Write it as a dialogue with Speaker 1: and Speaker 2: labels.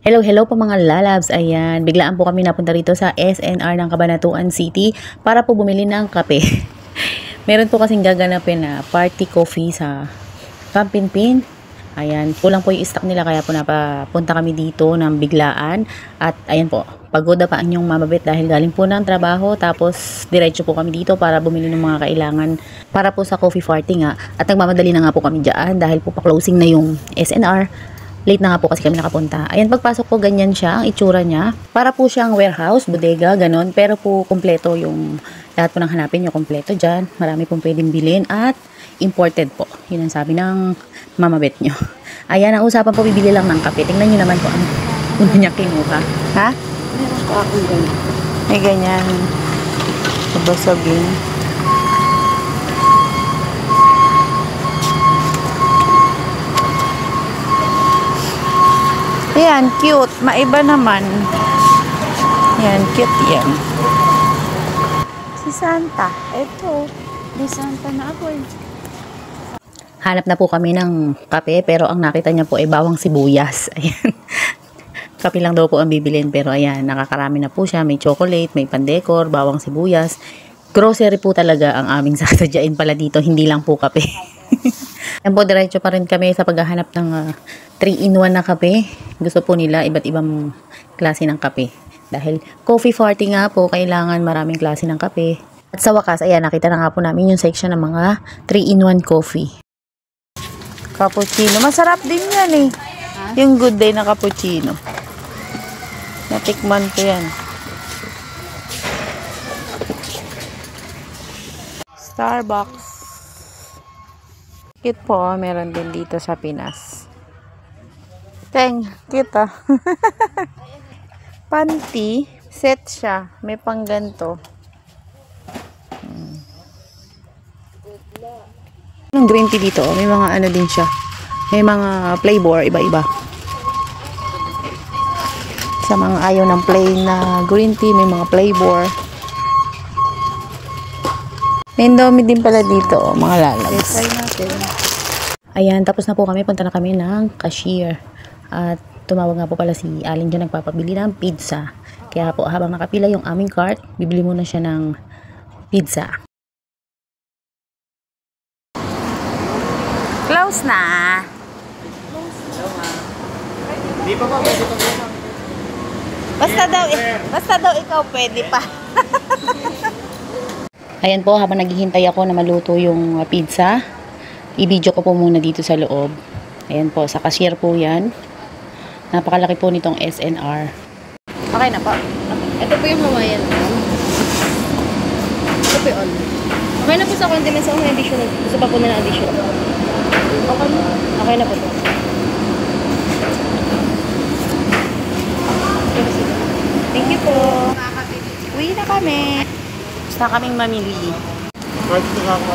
Speaker 1: Hello, hello po mga lalabs. Ayan, biglaan po kami napunta rito sa SNR ng Cabanatuan City para po bumili ng kape. Meron po kasing gaganapin na party coffee sa Pampinpin. Ayan, kulang po yung stock nila kaya po napapunta kami dito ng biglaan. At ayan po, pagod na pa ang inyong mamabit dahil galing po ng trabaho. Tapos diretso po kami dito para bumili ng mga kailangan para po sa coffee party nga. At nagmamadali na nga po kami dyan dahil po pa-closing na yung SNR. Late na nga po kasi kami nakapunta. Ayan, pagpasok po ganyan siya, ang itsura niya. Para po siyang warehouse, bodega, ganon. Pero po kumpleto yung lahat po ng hanapin nyo, kumpleto dyan. Marami pong pwedeng bilhin at imported po. Yun ang sabi ng mamabet nyo. Ayan, ang usapan po, bibili lang ng kape. Tingnan nyo naman po ang una niya kinuha. Ha?
Speaker 2: Meron pa akong ganyan.
Speaker 1: May ganyan. Sabasagin. Ayan, cute. Maiba naman. Ayan, cute yan. Si Santa.
Speaker 2: Ito, di Santa na ako eh.
Speaker 1: Hanap na po kami ng kape, pero ang nakita niya po ay bawang sibuyas. Ayan. Kape lang daw po ang bibilin, pero ayan, nakakarami na po siya. May chocolate, may pandekor, bawang sibuyas. Grocery po talaga ang aming sasadyain pala dito, hindi lang po kape. Yan po, diretso pa rin kami sa paghahanap ng 3-in-1 na kape. Gusto po nila iba't ibang klase ng kape. Dahil coffee party nga po, kailangan maraming klase ng kape. At sa wakas, ayan, nakita na nga po namin yung section ng mga 3-in-1 coffee. Cappuccino. Masarap din yan eh. Yung good day na cappuccino. Natikman ko yan. Starbucks. Cute po, meron din dito sa Pinas. Teng, cute ah. Panty, set siya. May pang ganto. Yung green tea dito, may mga ano din siya. May mga flavor, iba-iba. Sa mga ayaw ng plain na green tea, may mga flavor. May Indomie din pala dito, mga lalabs.
Speaker 2: Try natin.
Speaker 1: Ayan, tapos na po kami. Punta na kami ng cashier. At tumawag nga po pala si Alin dyan, nagpapabili ng pizza. Kaya po, habang nakapila yung aming cart, bibili muna siya ng pizza. Close na!
Speaker 3: Di pa ba?
Speaker 1: Basta daw ikaw pwede pa. Ayan po, habang naghihintay ako na maluto yung pizza, i-video ko po muna dito sa loob. Ayan po, sa cashier po yan. Napakalaki po nitong SNR. Okay na po.
Speaker 2: Ito po yung mamayan. Ito po yung all. Okay na po sa condiments. Okay, additional. Gusto pa po na additional. Okay na. Okay na po po.
Speaker 1: Thank you po. Uwi na kami. Gusto kaming mamili.
Speaker 3: Kahit ito nga ako,